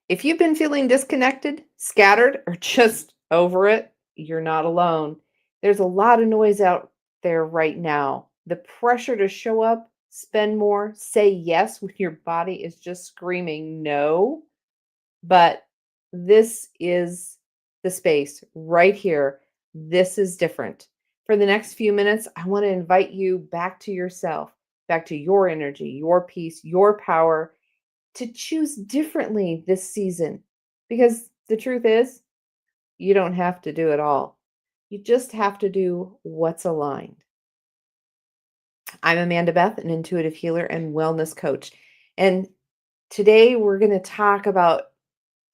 If you've been feeling disconnected, scattered, or just over it, you're not alone. There's a lot of noise out there right now. The pressure to show up, spend more, say yes when your body is just screaming no. But this is the space right here. This is different. For the next few minutes, I want to invite you back to yourself, back to your energy, your peace, your power, to choose differently this season. Because the truth is, you don't have to do it all. You just have to do what's aligned. I'm Amanda Beth, an intuitive healer and wellness coach. And today we're going to talk about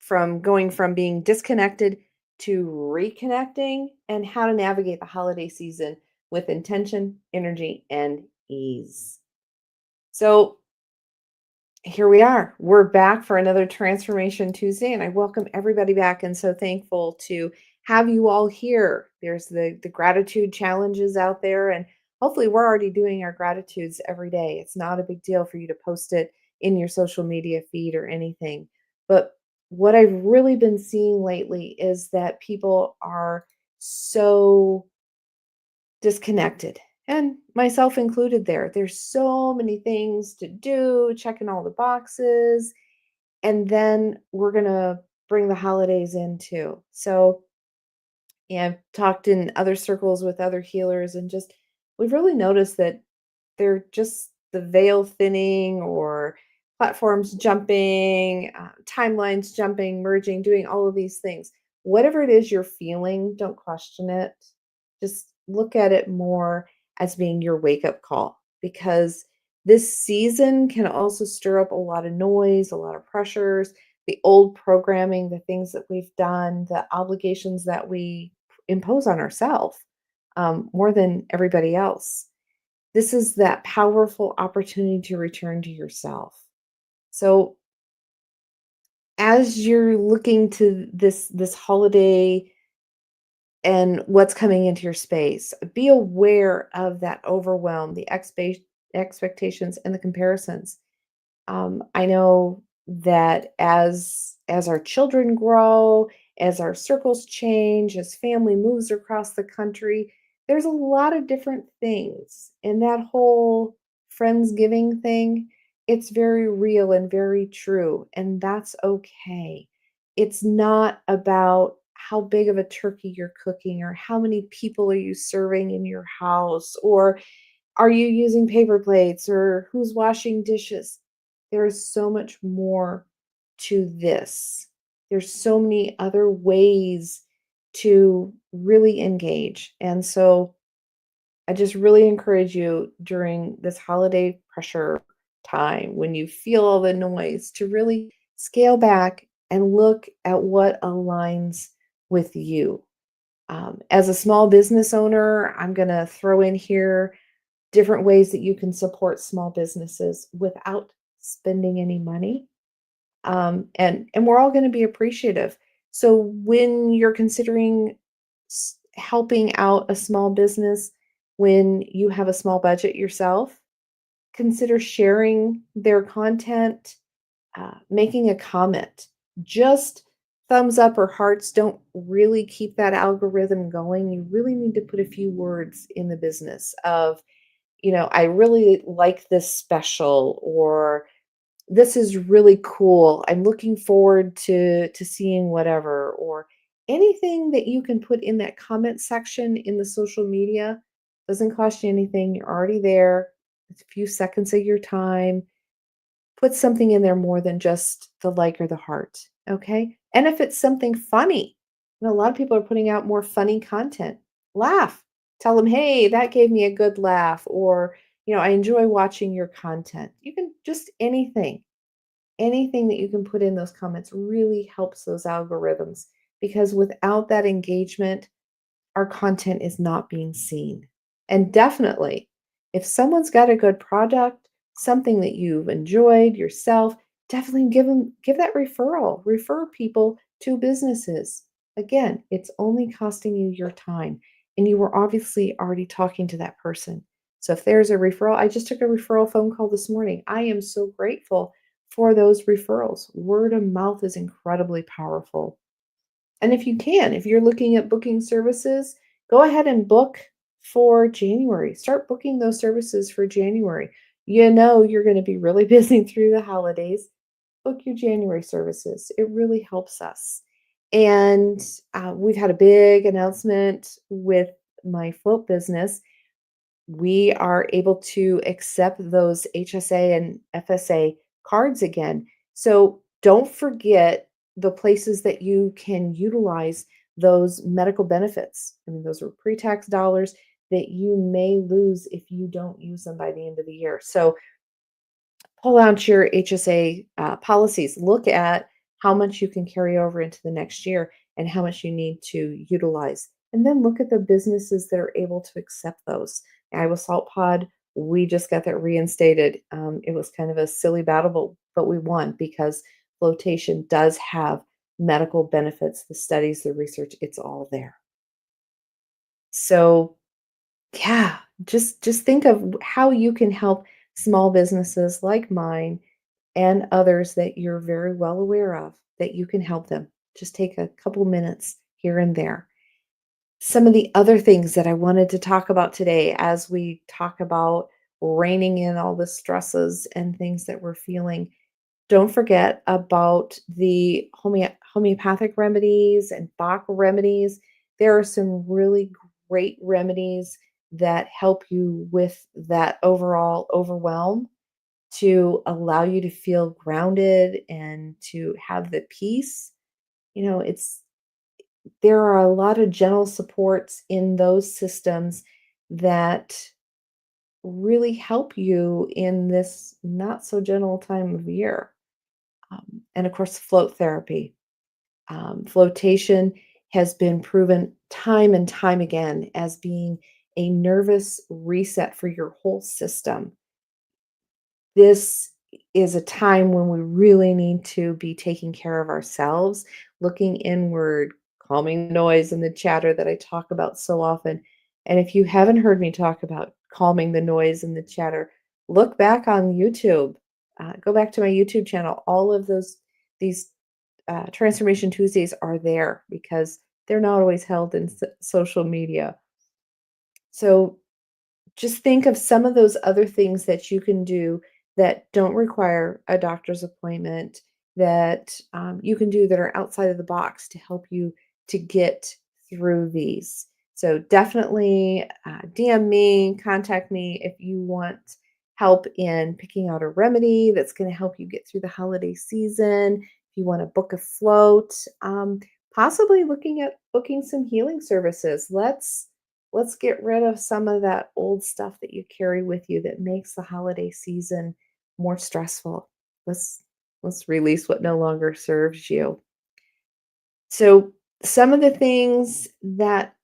from going from being disconnected to reconnecting and how to navigate the holiday season with intention, energy, and ease. So, here we are. We're back for another Transformation Tuesday, and I welcome everybody back. And so thankful to have you all here. There's the gratitude challenges out there, and hopefully, we're already doing our gratitudes every day. It's not a big deal for you to post it in your social media feed or anything. But what I've really been seeing lately is that people are so disconnected, and myself included there. There's so many things to do, checking all the boxes, and then we're going to bring the holidays in too. So, yeah, I've talked in other circles with other healers, and just we've really noticed that they're just the veil thinning or platforms jumping, timelines jumping, merging, doing all of these things. Whatever it is you're feeling, don't question it. Just look at it more as being your wake up call, because this season can also stir up a lot of noise, a lot of pressures, the old programming, the things that we've done, the obligations that we impose on ourselves more than everybody else. This is that powerful opportunity to return to yourself. So as you're looking to this holiday and what's coming into your space, be aware of that overwhelm, the expectations and the comparisons. I know that as our children grow, as our circles change, as family moves across the country, there's a lot of different things. And that whole Friendsgiving thing, it's very real and very true. And that's okay. It's not about how big of a turkey you're cooking or how many people are you serving in your house or are you using paper plates or who's washing dishes? There is so much more to this. There's so many other ways to really engage. And so I just really encourage you during this holiday pressure time when you feel all the noise to really scale back and look at what aligns with you. As a small business owner, I'm going to throw in here different ways that you can support small businesses without spending any money. And we're all going to be appreciative. So when you're considering helping out a small business, when you have a small budget yourself, consider sharing their content, making a comment. Just thumbs up or hearts don't really keep that algorithm going. You really need to put a few words in the business of, I really like this special, or this is really cool. I'm looking forward to seeing whatever, or anything that you can put in that comment section in the social media. Doesn't cost you anything. You're already there. It's a few seconds of your time. Put something in there more than just the like or the heart. Okay. And if it's something funny, a lot of people are putting out more funny content. Laugh. Tell them, hey, that gave me a good laugh. Or, I enjoy watching your content. You can just anything that you can put in those comments really helps those algorithms, because without that engagement, our content is not being seen. And definitely, if someone's got a good product, something that you've enjoyed yourself, definitely give that referral. Refer people to businesses. Again, it's only costing you your time, and you were obviously already talking to that person. So if there's a referral, I just took a referral phone call this morning. I am so grateful for those referrals. Word of mouth is incredibly powerful. And if you can, if you're looking at booking services, go ahead and book for January. Start booking those services for January. You know you're going to be really busy through the holidays. Book your January services. It really helps us. And we've had a big announcement with my float business. We are able to accept those HSA and FSA cards again. So don't forget the places that you can utilize those medical benefits. I mean, those are pre tax dollars that you may lose if you don't use them by the end of the year. So pull out your HSA policies, look at how much you can carry over into the next year and how much you need to utilize. And then look at the businesses that are able to accept those. Iowa Salt Pod, we just got that reinstated. It was kind of a silly battle, but we won because flotation does have medical benefits. The studies, the research, it's all there. So yeah, just think of how you can help small businesses like mine and others that you're very well aware of that you can help them. Just take a couple minutes here and there. Some of the other things that I wanted to talk about today as we talk about reining in all the stresses and things that we're feeling, don't forget about the homeopathic remedies and Bach remedies. There are some really great remedies that help you with that overall overwhelm to allow you to feel grounded and to have the peace. It's there are a lot of gentle supports in those systems that really help you in this not so gentle time of year. And of course, float therapy. Flotation has been proven time and time again as being a nervous reset for your whole system. This is a time when we really need to be taking care of ourselves, looking inward, calming the noise and the chatter that I talk about so often. And if you haven't heard me talk about calming the noise and the chatter, look back on YouTube. Go back to my YouTube channel. All of these Transformation Tuesdays are there because they're not always held in social media. So just think of some of those other things that you can do that don't require a doctor's appointment, that you can do that are outside of the box to help you to get through these. So definitely DM me, contact me if you want help in picking out a remedy that's going to help you get through the holiday season. If you want to book a float, possibly looking at booking some healing services. Let's get rid of some of that old stuff that you carry with you that makes the holiday season more stressful. Let's let's release what no longer serves you. So some of the things that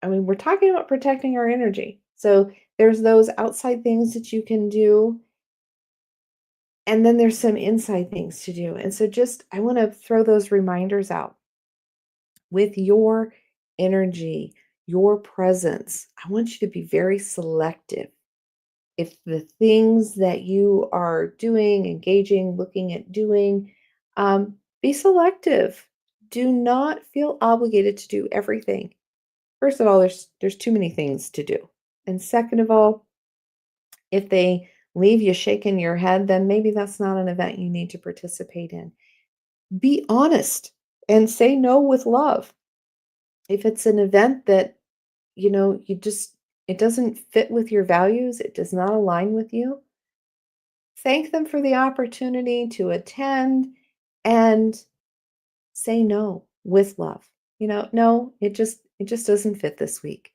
I mean, we're talking about protecting our energy. So there's those outside things that you can do, and then there's some inside things to do. And so just I want to throw those reminders out with your energy, your presence. I want you to be very selective. If the things that you are doing, engaging, looking at doing, be selective. Do not feel obligated to do everything. First of all, there's too many things to do. And second of all, if they leave you shaking your head, then maybe that's not an event you need to participate in. Be honest and say no with love. If it's an event that, you just it doesn't fit with your values, it does not align with you, thank them for the opportunity to attend and say no with love. No, it just doesn't fit this week.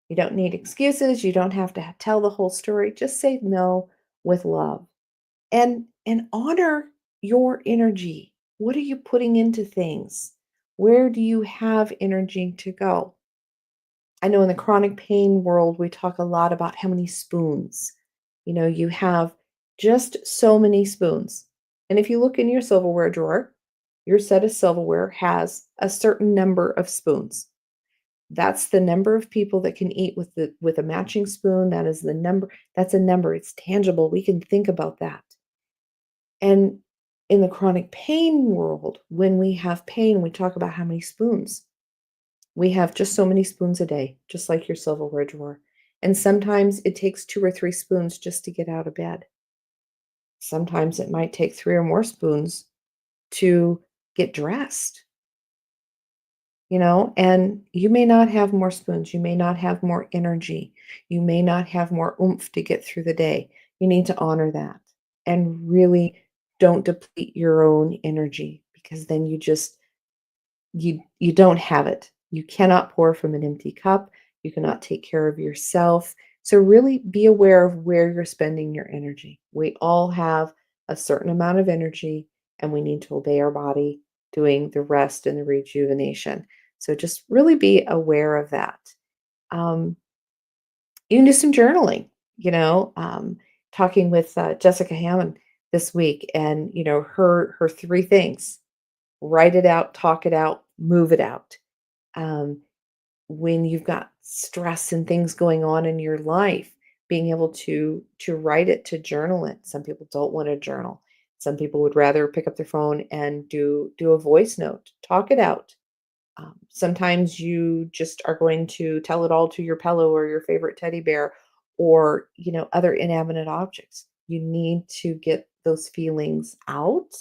You don't need excuses, you don't have to tell the whole story. Just say no with love. And honor your energy. What are you putting into things? Where do you have energy to go? I know in the chronic pain world, we talk a lot about how many spoons. You have just so many spoons. And if you look in your silverware drawer, your set of silverware has a certain number of spoons. That's the number of people that can eat with a matching spoon. That is the number. That's a number. It's tangible. We can think about that. And In the chronic pain world, when we have pain, we talk about how many spoons. We have just so many spoons a day, just like your silverware drawer. And sometimes it takes 2 or 3 spoons just to get out of bed. Sometimes it might take 3 or more spoons to get dressed, and you may not have more spoons. You may not have more energy. You may not have more oomph to get through the day. You need to honor that and really don't deplete your own energy because then you don't have it. You cannot pour from an empty cup. You cannot take care of yourself. So really be aware of where you're spending your energy. We all have a certain amount of energy and we need to obey our body doing the rest and the rejuvenation. So just really be aware of that. Um, you can do some journaling, you know, um, talking with Jessica Hammond this week and, her 3 things: write it out, talk it out, move it out. um, when you've got stress and things going on in your life, being able to write it, to journal it. Some people don't want to journal. Some people would rather pick up their phone and do a voice note, talk it out. Sometimes you just are going to tell it all to your pillow or your favorite teddy bear or, other inanimate objects. You need to get those feelings out,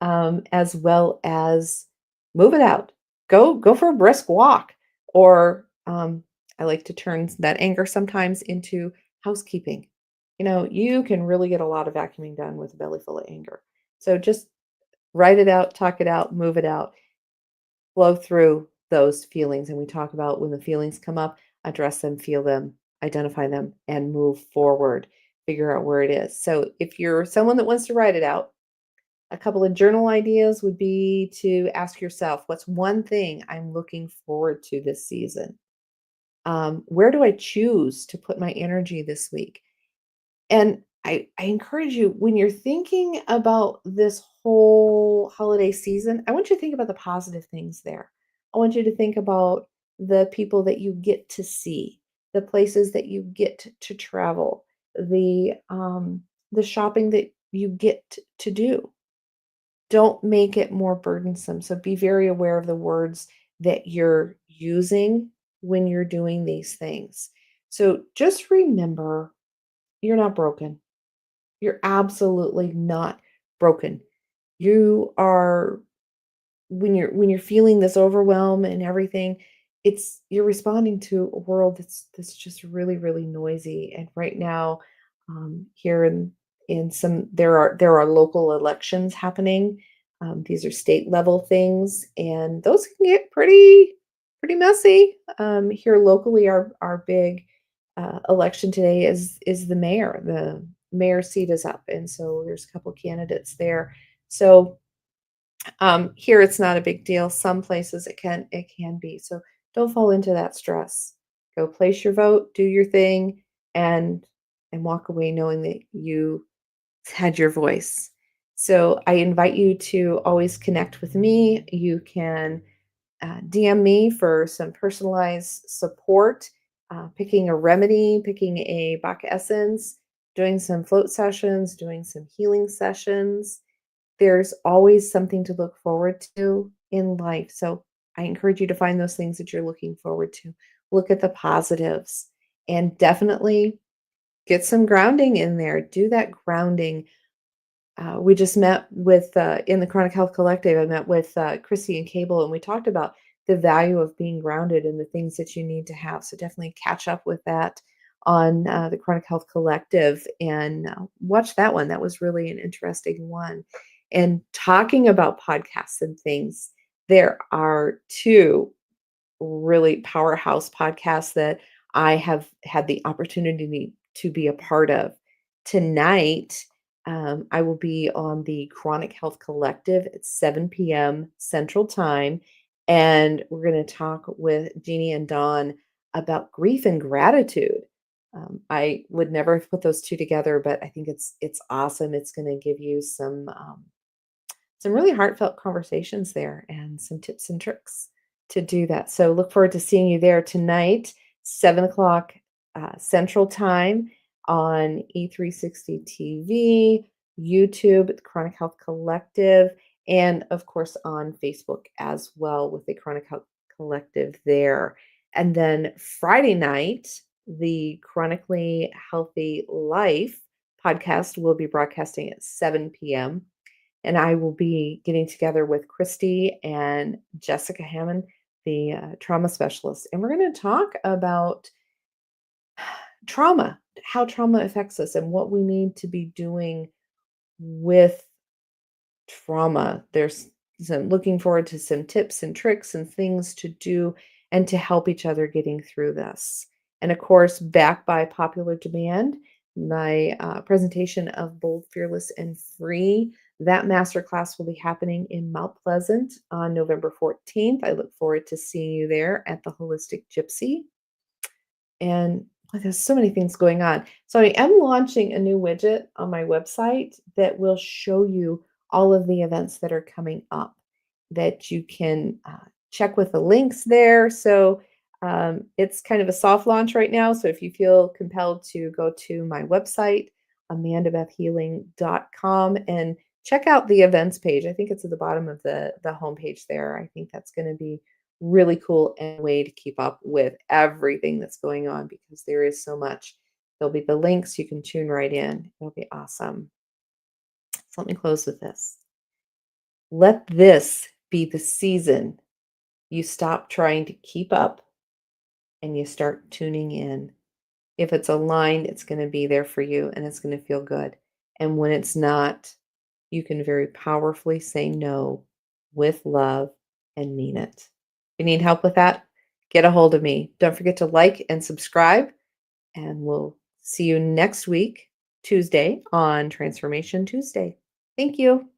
as well as move it out. Go for a brisk walk, or I like to turn that anger sometimes into housekeeping. You can really get a lot of vacuuming done with a belly full of anger. So just write it out, talk it out, move it out, flow through those feelings. And we talk about when the feelings come up, address them, feel them, identify them, and move forward, figure out where it is. So if you're someone that wants to write it out, a couple of journal ideas would be to ask yourself, what's one thing I'm looking forward to this season? Where do I choose to put my energy this week? And I encourage you, when you're thinking about this whole holiday season, I want you to think about the positive things there. I want you to think about the people that you get to see, the places that you get to travel, the shopping that you get to do. Don't make it more burdensome. So be very aware of the words that you're using when you're doing these things. So just remember, you're not broken. You're absolutely not broken. You are, when you're feeling this overwhelm and everything, you're responding to a world that's just really, really noisy. And right now, here in some there are local elections happening. These are state level things, and those can get pretty messy. Here locally, our big election today is the mayor. The mayor seat is up, and so there's a couple candidates there. So here it's not a big deal. Some places it can be. So don't fall into that stress. Go place your vote, do your thing, and walk away knowing that you had your voice. So I invite you to always connect with me. You can DM me for some personalized support, picking a remedy, picking a Bach essence, doing some float sessions, doing some healing sessions. There's always something to look forward to in life. So I encourage you to find those things that you're looking forward to. Look at the positives and definitely get some grounding in there. Do that grounding. We just met with, in the Chronic Health Collective, I met with Chrissy and Cable, and we talked about the value of being grounded and the things that you need to have. So definitely catch up with that on the Chronic Health Collective and watch that one. That was really an interesting one. And talking about podcasts and things, there are two really powerhouse podcasts that I have had the opportunity to be a part of. Tonight, I will be on the Chronic Health Collective at 7 p.m. Central Time, and we're going to talk with Jeannie and Dawn about grief and gratitude. I would never have put those two together, but I think it's awesome. It's going to give you some really heartfelt conversations there and some tips and tricks to do that. So look forward to seeing you there tonight, 7 o'clock Central Time on E360 TV. YouTube, the Chronic Health Collective, and of course on Facebook as well with the Chronic Health Collective there. And then Friday night, the Chronically Healthy Life podcast will be broadcasting at 7 p.m. And I will be getting together with Christy and Jessica Hammond, the trauma specialist. And we're going to talk about trauma, how trauma affects us, and what we need to be doing with trauma. There's some looking forward to some tips and tricks and things to do and to help each other getting through this. And of course, back by popular demand, my presentation of Bold, Fearless, and Free. That masterclass will be happening in Mount Pleasant on November 14th. I look forward to seeing you there at the Holistic Gypsy. And there's so many things going on. So I am launching a new widget on my website that will show you all of the events that are coming up that you can check with the links there. So it's kind of a soft launch right now. So if you feel compelled to go to my website, amandabethhealing.com, and check out the events page. I think it's at the bottom of the homepage there. I think that's going to be really cool and way to keep up with everything that's going on because there is so much. There'll be the links. You can tune right in. It'll be awesome. So let me close with this. Let this be the season you stop trying to keep up and you start tuning in. If it's aligned, it's going to be there for you and it's going to feel good. And when it's not, you can very powerfully say no with love and mean it. If you need help with that, get a hold of me. Don't forget to like and subscribe, and we'll see you next week, Tuesday, on Transformation Tuesday. Thank you.